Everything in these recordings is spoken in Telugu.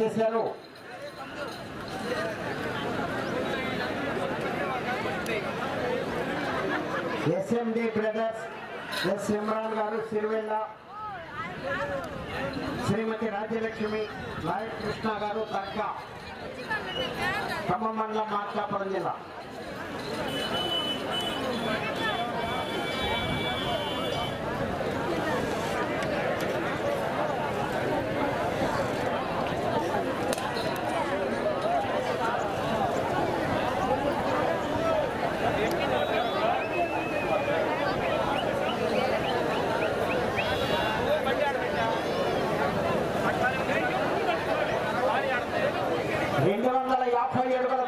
చేశారు. ఎస్ఎండి బ్రదర్స్ ఎస్ ఇమ్రాన్ గారు సిరివెల్ల, శ్రీమతి రాజ్యలక్ష్మి లాయర్ కృష్ణ గారు దర్గా, ఖమ్మం మండలం మార్కాపురం జిల్లా.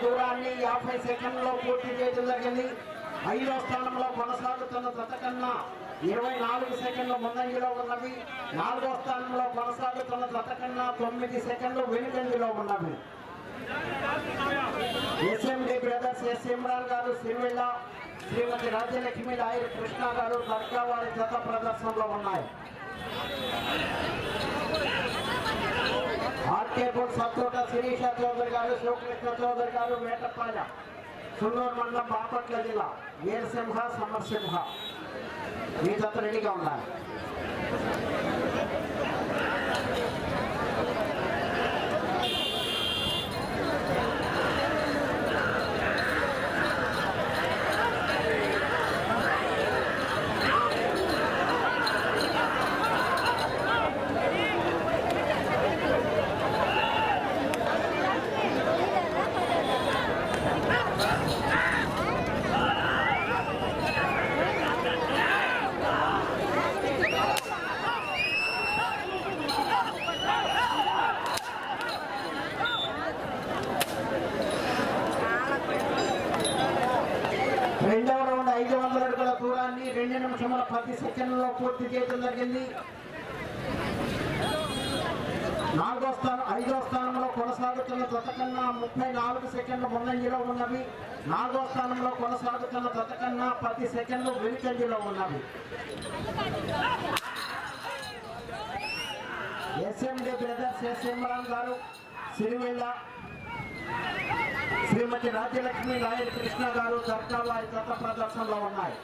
దూరాన్ని 50 సెకండ్లో పూర్తి చేయడం జరిగింది. 5వ స్థానంలో కొనసాగుతున్న జత కన్నా 24 సెకండ్ల ముందంజలో ఉన్నవి. 4వ స్థానంలో కొనసాగుతున్న జత కన్నా 9 సెకండ్లు వెనుకంజలో ఉన్నవి. ఎస్ఎండి బ్రదర్స్ ఎస్ ఇమ్రాన్ గారు సిరివెల్ల, శ్రీమతి రాజ్యలక్ష్మి లాయర్ కృష్ణ గారు దర్గా వారి జత ప్రదర్శనలో ఉన్నాయి. ఆర్కేపూర్ సత్తోట శిరీష చౌదరి గారు, శివకృష్ణ చౌదరి గారు వేటపాల, సుల్లూరు మండలం బాపట్ల జిల్లా. వీరసింహ సమరసింహ మీ జత రెడీగా ఉండాలి. రెండవ రౌండ్ 500 అడుగుల దూరాన్ని 2 నిమిషముల 10 సెకండ్లలో పూర్తి చేయడం జరిగింది. 5వ స్థానంలో కొనసాగుతున్న జత కన్నా 34 సెకండ్ల ముందంజలో ఉన్నవి. 4వ స్థానంలో కొనసాగుతున్న జత కన్నా 10 సెకండ్లు వెనుకంజలో ఉన్నవి. ఎస్ఎండి బ్రదర్స్ ఎస్ ఇమ్రాన్ గారు సిరివెల్ల, శ్రీమతి రాజ్యలక్ష్మి లాయర్ కృష్ణ గారు దర్గా వారి జత ప్రదర్శనలో ఉన్నాయి.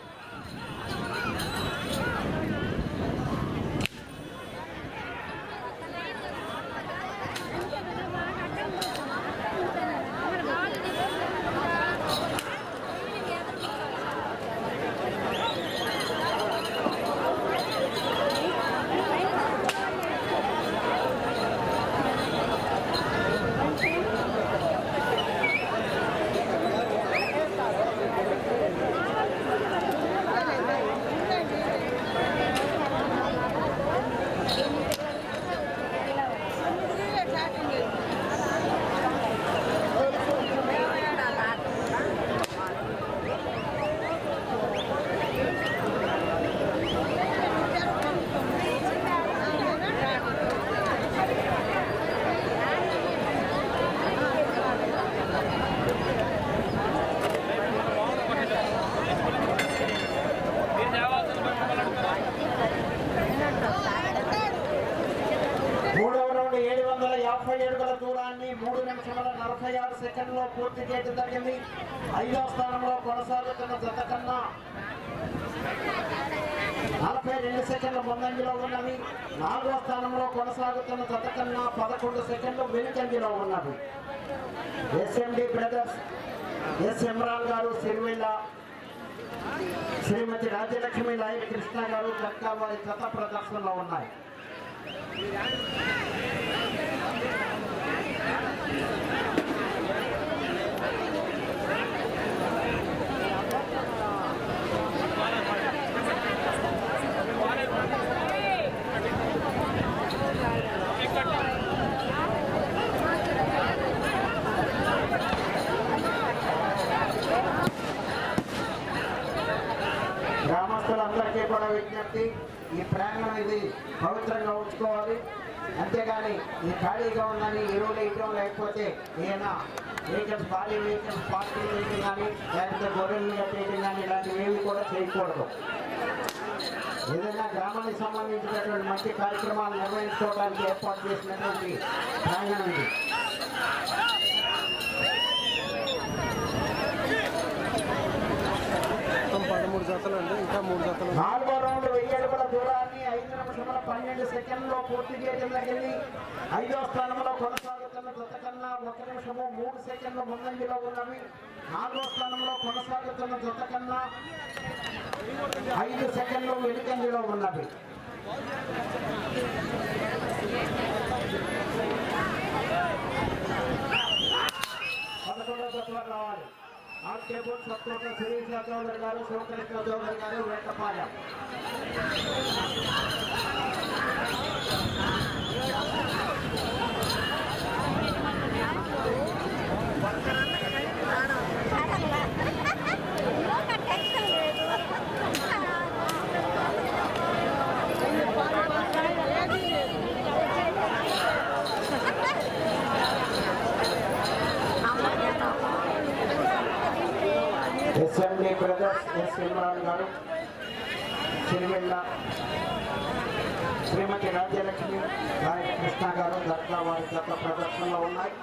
దూరాన్ని 3 నిమిషముల 46 సెకండ్లో పూర్తి చేయడం జరిగింది. 5వ స్థానంలో కొనసాగుతున్న జత కన్నా 42 సెకండ్ల ముందంజలో ఉన్నవి. 4వ స్థానంలో కొనసాగుతున్న జత కన్నా 11 సెకండ్లు వెనుకంజలో ఉన్నవి. ఎస్ఎండి బ్రదర్స్ ఎస్ ఇమ్రాన్ గారు సిరివెల్ల, శ్రీమతి రాజ్యలక్ష్మి లాయర్ కృష్ణ గారు దర్గా వారి జత ప్రదర్శనలో ఉన్నాయి. గ్రామస్తులందరికీ కూడా విజ్ఞప్తి, ఈ ప్రాంగణం ఇది పవిత్రంగా ఉంచుకోవాలి. అంతేగాని ఈ ఖాళీగా ఉందని ఎరువులు వేయటం, లేకపోతే ఏదైనా వెహికల్స్ భారీ వెహికల్స్ పార్కింగ్ చేయడం కానీ, లేకపోతే గొర్రెలు చేయడం కానీ ఇలాంటివి ఏమి కూడా చేయకూడదు. ఏదైనా గ్రామానికి సంబంధించినటువంటి మంచి కార్యక్రమాలు నిర్వహించుకోవడానికి ఏర్పాటు చేసినటువంటి ప్రాంగణం ఇది. ఇంకా 3 జతలు. 4వ రౌండ్ 1000 అడుగుల దూరాన్ని 5 నిమిషముల 12 సెకండ్లో పూర్తి చేయడం జరిగింది. 5వ స్థానంలో కొనసాగుతున్న జత కన్నా 1 నిమిషము 3 సెకండ్ల ముందంజలో ఉన్నవి. 4వ స్థానంలో కొనసాగుతున్న జత కన్నా 5 సెకండ్లు వెనుకంజలో ఉన్నవి. రావాలి ఆర్కేబోల్ సత్తోట శిరీష చౌదరి గారు, శివకృష్ణ చౌదరి గారు, Vetapalem. SMD brothers S Imran గారు, సిరివెళ్ళ శ్రీమతి రాజ్యలక్ష్మి, గాయక కృష్ణ గారు దర్గా వారి గత ప్రదర్శనలో ఉన్నాయి.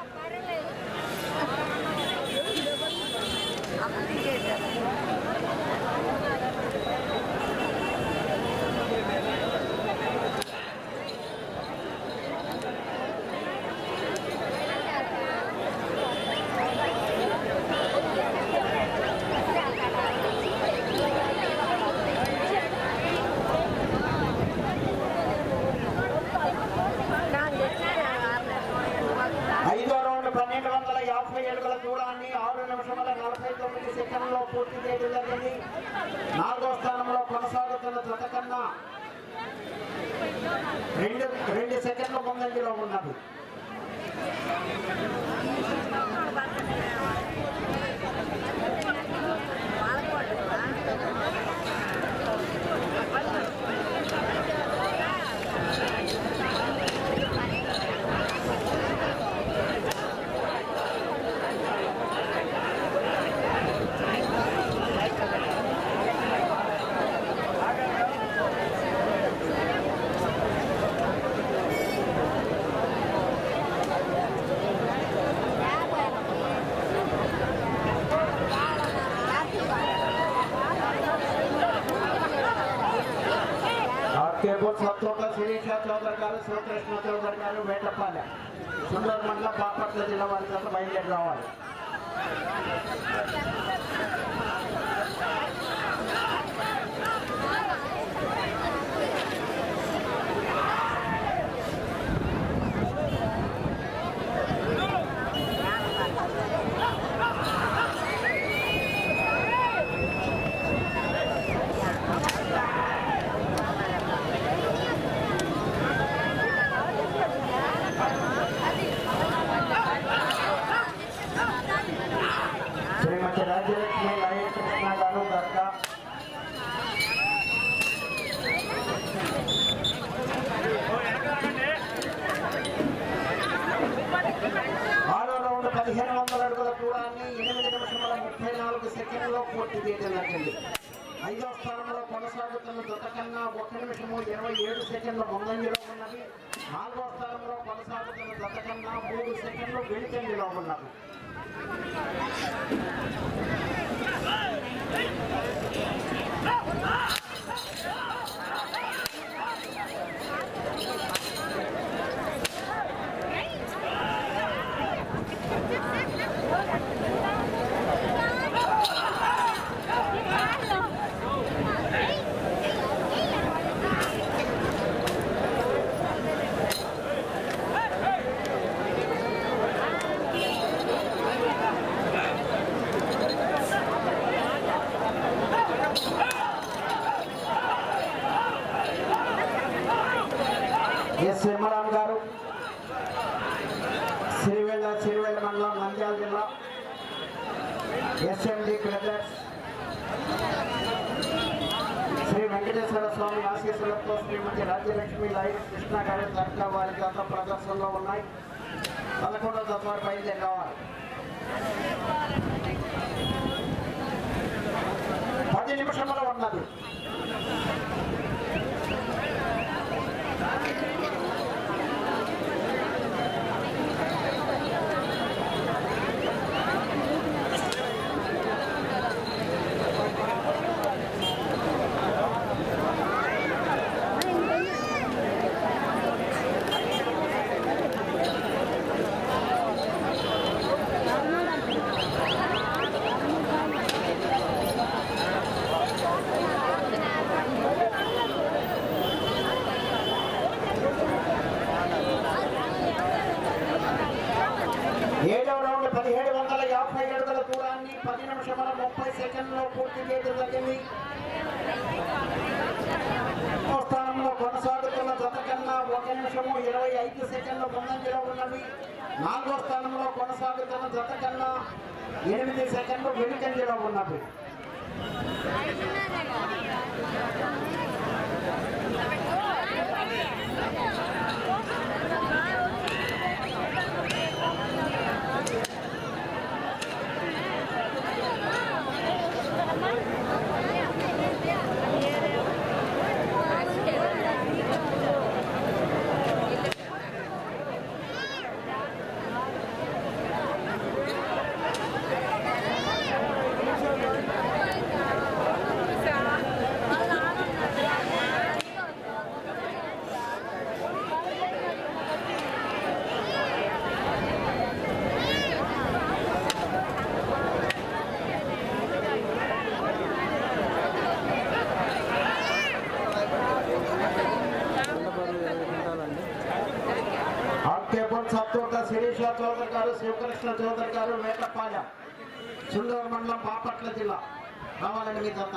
దూరాన్ని 6 నిమిషముల 49 సెకండ్లో పూర్తి చేయడం జరిగింది. 4వ స్థానంలో కొనసాగుతున్న జత కన్నా 2 సెకండ్ల ముందంజలో ఉన్నది. సత్తోట శిరీష చౌదరి గారు, శివకృష్ణ చౌదరి గారు, వేటపాలెం, సుందర్ మండలం, బాపట్ల జిల్లా వారి చేత బయలుదేరి రావాలి. శ్రీమతి రాజ్యలక్ష్మి, గాయక కృష్ణ గారు దర్గా, 6వ రౌండ్ 1500 అడుగుల దూరాన్ని 8 నిమిషముల 34 సెకండ్లో పూర్తి చేయడం జరిగింది. 5వ స్థానంలో కొనసాగుతున్న జత కన్నా 1 నిమిషము 27 సెకండ్ల ముందంజలో ఉన్నది. 4వ స్థానంలో కొనసాగుతున్న జత కన్నా 3 సెకండ్లు వెనుకంజలో ఉన్నది. ఎస్ ఇమ్రాన్ గారు, సిరివెళ్ళ మండలం, నంద్యాల జిల్లా, ఎస్ఎండి బ్రదర్స్, శ్రీ వెంకటేశ్వర స్వామి ఆశీస్సులతో శ్రీమతి రాజ్యలక్ష్మి, గాయక కృష్ణ గారి దర్గా వారి గత ప్రదర్శనలో ఉన్నాయి. 11వ జత వారు బయలుదేరి రావాలి. 10 నిమిషములు ఉన్నది. పూర్తి చేయడం జరిగింది. స్థానంలో కొనసాగుతున్న జత కన్నా 1 నిమిషము 25 సెకండ్ల ముందంజలో ఉన్నవి. 4వ స్థానంలో కొనసాగుతున్న జత కన్నా 8 సెకండ్లు వెనుకంజలో ఉన్నవి. సత్తోట శిరీష చౌదరి గారు, శివకృష్ణ చౌదరి గారు, వేటపాలెం, సుందూరు మండలం, బాపట్ల జిల్లా రావాలని మీ జత.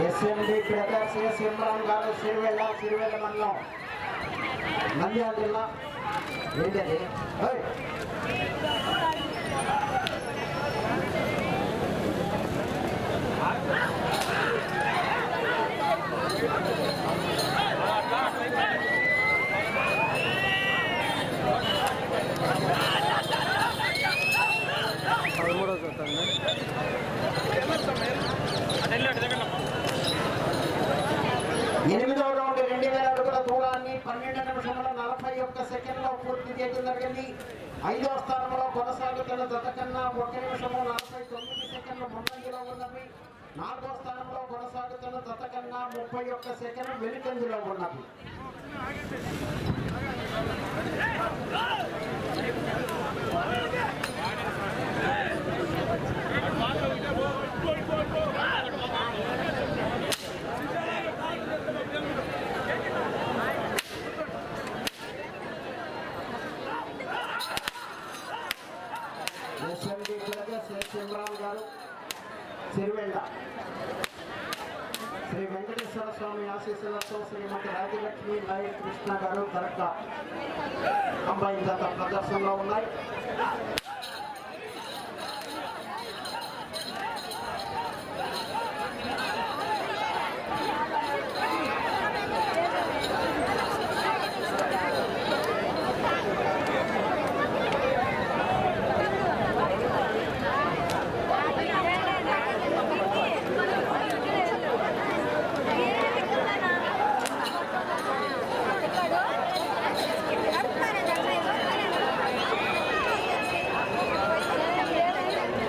ఎస్ఎండి బ్రదర్స్ ఎస్ ఇమ్రాన్ గారు, సిరివెల్ల మండలం, నంద్యాల జిల్లా. ఏంటది? 13వ జత అండి. 8వ రౌండ్ 2000 అడుగుల దూరాన్ని 12 నిమిషముల 41 సెకండ్లో పూర్తి చేయడం జరిగింది. 5వ స్థానంలో కొనసాగుతున్న జత కన్నా 1 నిమిషము 49 సెకండ్లు ముందంజలో ఉన్నవి. 4వ స్థానంలో కొనసాగుతున్న జత కన్నా 31 సెకండ్లు వెనుకంజలో ఉన్నవి. ఇమ్రాన్ గారు, సిరివెల్ల, శ్రీ వెంకటేశ్వర స్వామి ఆశీస్సులతో శ్రీమతి రాజలక్ష్మి నాయక్ కృష్ణ గారు దర్గా అమ్మాయి జత ప్రదర్శనలో ఉన్నాయి.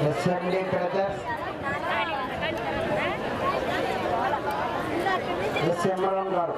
ఎస్ఎండి బ్రదర్స్ ఎస్ ఇమ్రాన్ గారు,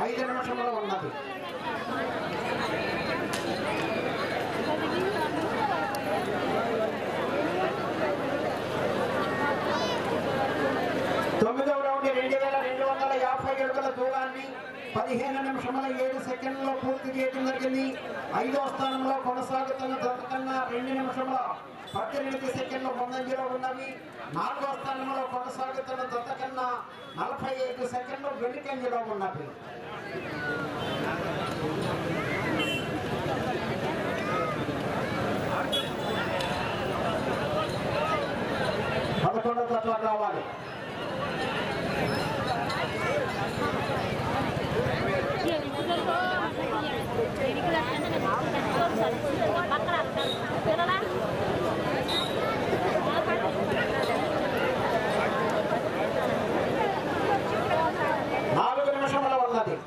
ఐదు నిమిషంలో ఉన్నది. తొమ్మిదవ రౌండ్ 2250 అడుగుల దూరాన్ని 15 నిమిషముల 7 సెకండ్లలో పూర్తి చేయడం జరిగింది. 5వ స్థానంలో కొనసాగుతున్న జత కన్నా 2 నిమిషముల 18 సెకండ్ల ముందంజలో ఉన్నవి. 4వ స్థానంలో కొనసాగుతున్న జత కన్నా 45 సెకండ్లు వెనుకంజలో ఉన్నవి. పదకొండవ జత రావాలి. నాలుగు నిమిషంలో ఉన్నది.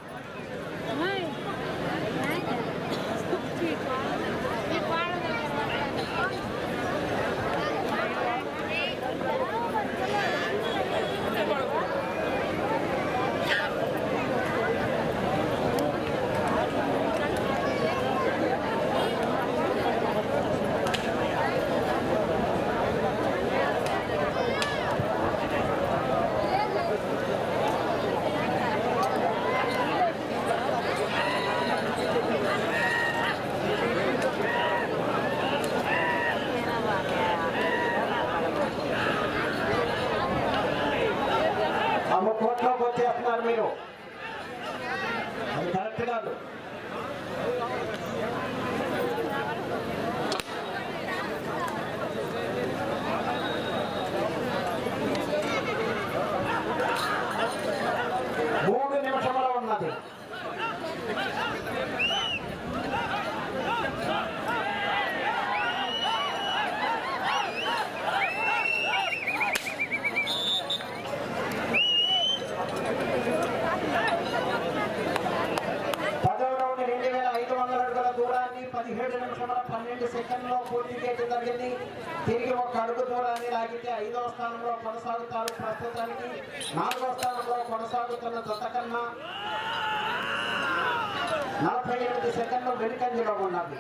కోట్లోకి వచ్చేస్తున్నారు మీరు, అది కరెక్ట్ కాదు. మూడు నిమిషంలో ఉన్నది. దూరాన్ని 17 నిమిషముల 12 సెకండ్లో పూర్తి చేయడం జరిగింది. తిరిగి ఒక అడుగు దూరాన్ని లాగితే 5వ స్థానంలో కొనసాగుతారు. ప్రస్తుతానికి 4వ స్థానంలో కొనసాగుతున్న జత కన్నా 48 సెకండ్లు వెనుకంజలో ఉన్నది.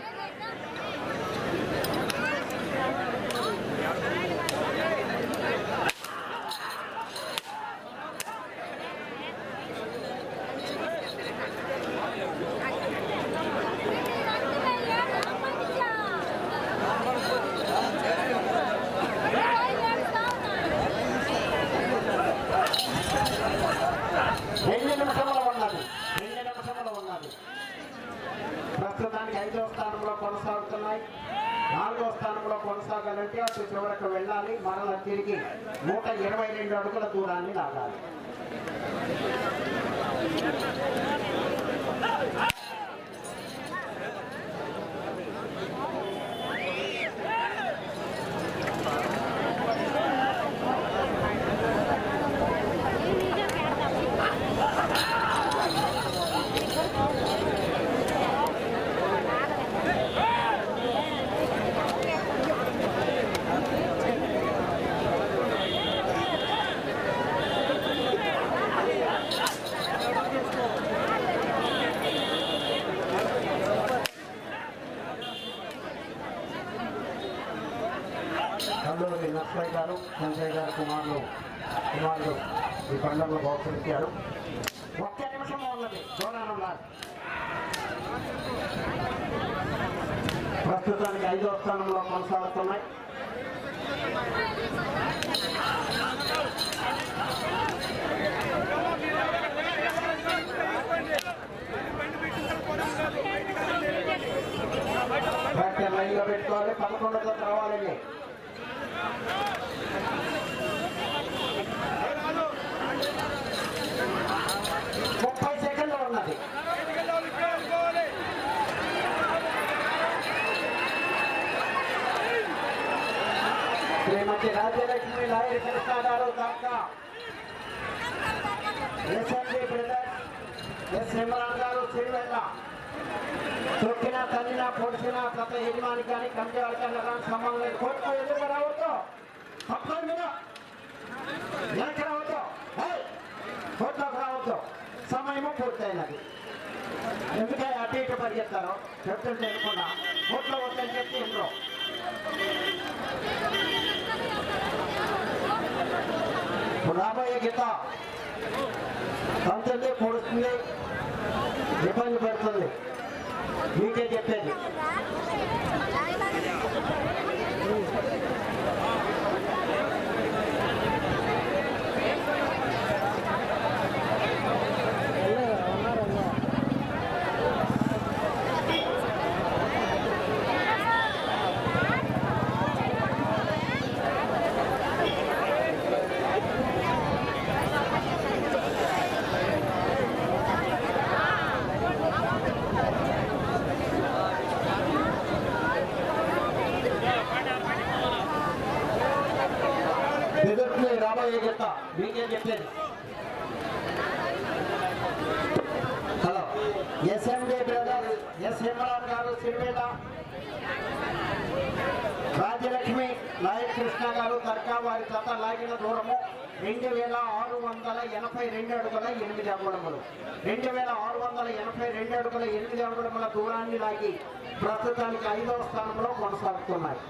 ప్రస్తుతానికి 5వ స్థానంలో కొనసాగుతున్నాయి. 4వ స్థానంలో కొనసాగాలంటే అటు చివరకు వెళ్ళాలి. మరలా తిరిగి 122 అడుగుల దూరాన్ని లాగాలి. కల్లూరి నర్సయ్య గారు, సంజయ్ గారు కుమారులు ఈ పండుగలో బహుకరించారు. 1 నిమిషం ఉన్నది దూరానంలో. ప్రస్తుతానికి 5వ స్థానంలో కొనసాగుతున్నాయి. లైన్లో పెట్టుకోవాలి. 11తో రావాలండి. 30 సెకండ్లు ఉన్నది. శ్రీమతి రాజ్యలక్ష్మి లాయర్ కృష్ణాగారు దాకా ఎస్ఎండి బ్రదర్స్ ఎస్ ఇమ్రాన్ గారు శ్రీవెల్ల తొక్కిన తల్లిన పొడిచిన గత యజమాని కానీ కమిటీ వాళ్ళకన్నా కానీ సంబంధం లేదు. కోర్టులో ఎదురు రావద్దు, తప్పదు మీద వెనక్కి రావద్దు, కోర్టులోకి రావద్దు. సమయము పూర్తయినది. ఎందుకంటే అటు ఇటు పరిగెత్తారు చెప్తుంటే అనుకున్నా కోర్టులో వద్దని చెప్పి ఇంట్లో రాబోయే గీత తంతుంది, పొడుస్తుంది, ఇబ్బంది పెడుతుంది. మీకే చెప్పేది. రాబోయే జత మీకే చెప్పేది. Hello SMD brothers, S Imran గారు సిరివేట, రాజ్యలక్ష్మి నాయక్ కృష్ణ గారు దర్గా వారి జత లాగిన దూరము 2682 అడుగుల 8 అంగుళములు. 2682 అడుగుల 8 అంగుళముల దూరాన్ని లాగి ప్రస్తుతానికి 5వ స్థానంలో కొనసాగుతున్నాయి.